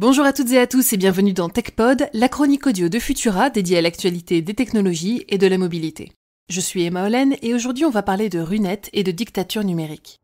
Bonjour à toutes et à tous et bienvenue dans TechPod, la chronique audio de Futura dédiée à l'actualité des technologies et de la mobilité. Je suis Emma Hollen et aujourd'hui on va parler de Runet et de dictature numérique.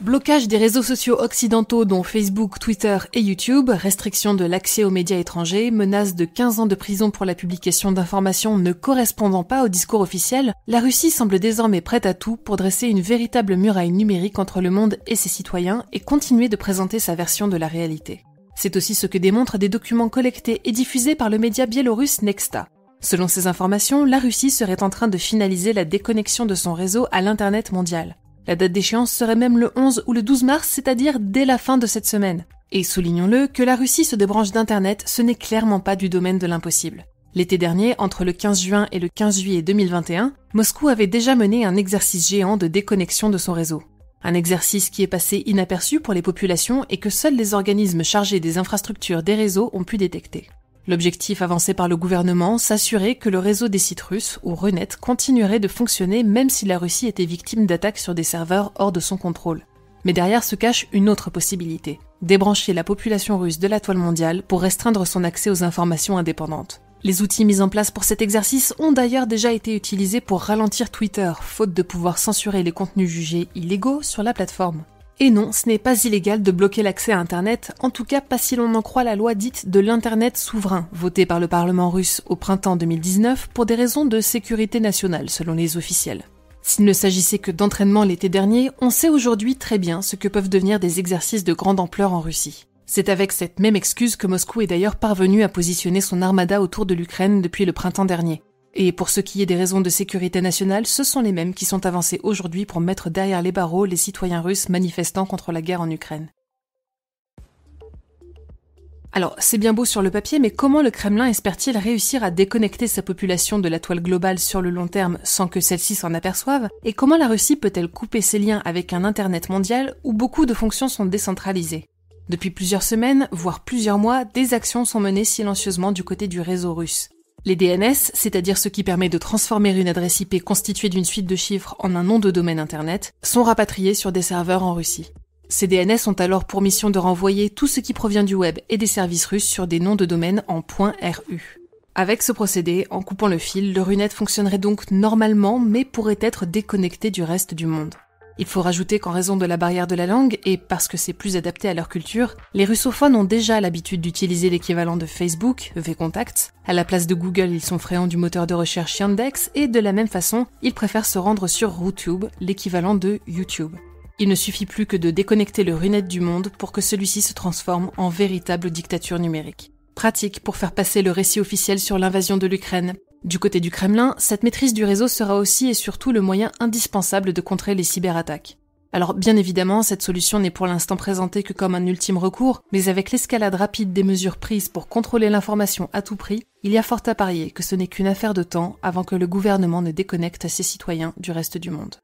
Blocage des réseaux sociaux occidentaux dont Facebook, Twitter et YouTube, restriction de l'accès aux médias étrangers, menace de 15 ans de prison pour la publication d'informations ne correspondant pas au discours officiel, la Russie semble désormais prête à tout pour dresser une véritable muraille numérique entre le monde et ses citoyens et continuer de présenter sa version de la réalité. C'est aussi ce que démontrent des documents collectés et diffusés par le média biélorusse Nexta. Selon ces informations, la Russie serait en train de finaliser la déconnexion de son réseau à l'Internet mondial. La date d'échéance serait même le 11 ou le 12 mars, c'est-à-dire dès la fin de cette semaine. Et soulignons-le, que la Russie se débranche d'Internet, ce n'est clairement pas du domaine de l'impossible. L'été dernier, entre le 15 juin et le 15 juillet 2021, Moscou avait déjà mené un exercice géant de déconnexion de son réseau. Un exercice qui est passé inaperçu pour les populations et que seuls les organismes chargés des infrastructures des réseaux ont pu détecter. L'objectif avancé par le gouvernement, s'assurer que le réseau des sites russes, ou Runet, continuerait de fonctionner même si la Russie était victime d'attaques sur des serveurs hors de son contrôle. Mais derrière se cache une autre possibilité, débrancher la population russe de la toile mondiale pour restreindre son accès aux informations indépendantes. Les outils mis en place pour cet exercice ont d'ailleurs déjà été utilisés pour ralentir Twitter, faute de pouvoir censurer les contenus jugés illégaux sur la plateforme. Et non, ce n'est pas illégal de bloquer l'accès à Internet, en tout cas pas si l'on en croit la loi dite de l'Internet souverain, votée par le Parlement russe au printemps 2019 pour des raisons de sécurité nationale, selon les officiels. S'il ne s'agissait que d'entraînement l'été dernier, on sait aujourd'hui très bien ce que peuvent devenir des exercices de grande ampleur en Russie. C'est avec cette même excuse que Moscou est d'ailleurs parvenu à positionner son armada autour de l'Ukraine depuis le printemps dernier. Et pour ce qui est des raisons de sécurité nationale, ce sont les mêmes qui sont avancées aujourd'hui pour mettre derrière les barreaux les citoyens russes manifestant contre la guerre en Ukraine. Alors, c'est bien beau sur le papier, mais comment le Kremlin espère-t-il réussir à déconnecter sa population de la toile globale sur le long terme sans que celle-ci s'en aperçoive? Et comment la Russie peut-elle couper ses liens avec un Internet mondial où beaucoup de fonctions sont décentralisées? Depuis plusieurs semaines, voire plusieurs mois, des actions sont menées silencieusement du côté du réseau russe. Les DNS, c'est-à-dire ce qui permet de transformer une adresse IP constituée d'une suite de chiffres en un nom de domaine Internet, sont rapatriés sur des serveurs en Russie. Ces DNS ont alors pour mission de renvoyer tout ce qui provient du web et des services russes sur des noms de domaine en .ru. Avec ce procédé, en coupant le fil, le Runet fonctionnerait donc normalement, mais pourrait être déconnecté du reste du monde. Il faut rajouter qu'en raison de la barrière de la langue, et parce que c'est plus adapté à leur culture, les russophones ont déjà l'habitude d'utiliser l'équivalent de Facebook, vContact. À la place de Google, ils sont friands du moteur de recherche Yandex, et de la même façon, ils préfèrent se rendre sur Rutube, l'équivalent de YouTube. Il ne suffit plus que de déconnecter le Runet du monde pour que celui-ci se transforme en véritable dictature numérique. Pratique pour faire passer le récit officiel sur l'invasion de l'Ukraine. Du côté du Kremlin, cette maîtrise du réseau sera aussi et surtout le moyen indispensable de contrer les cyberattaques. Alors bien évidemment, cette solution n'est pour l'instant présentée que comme un ultime recours, mais avec l'escalade rapide des mesures prises pour contrôler l'information à tout prix, il y a fort à parier que ce n'est qu'une affaire de temps avant que le gouvernement ne déconnecte ses citoyens du reste du monde.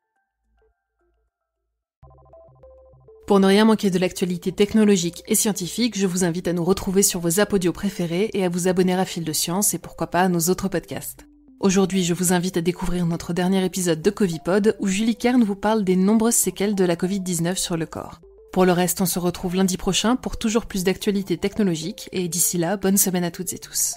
Pour ne rien manquer de l'actualité technologique et scientifique, je vous invite à nous retrouver sur vos apps audio préférés et à vous abonner à Fil de Science et pourquoi pas à nos autres podcasts. Aujourd'hui, je vous invite à découvrir notre dernier épisode de Covipod où Julie Kern vous parle des nombreuses séquelles de la Covid-19 sur le corps. Pour le reste, on se retrouve lundi prochain pour toujours plus d'actualités technologiques et d'ici là, bonne semaine à toutes et tous.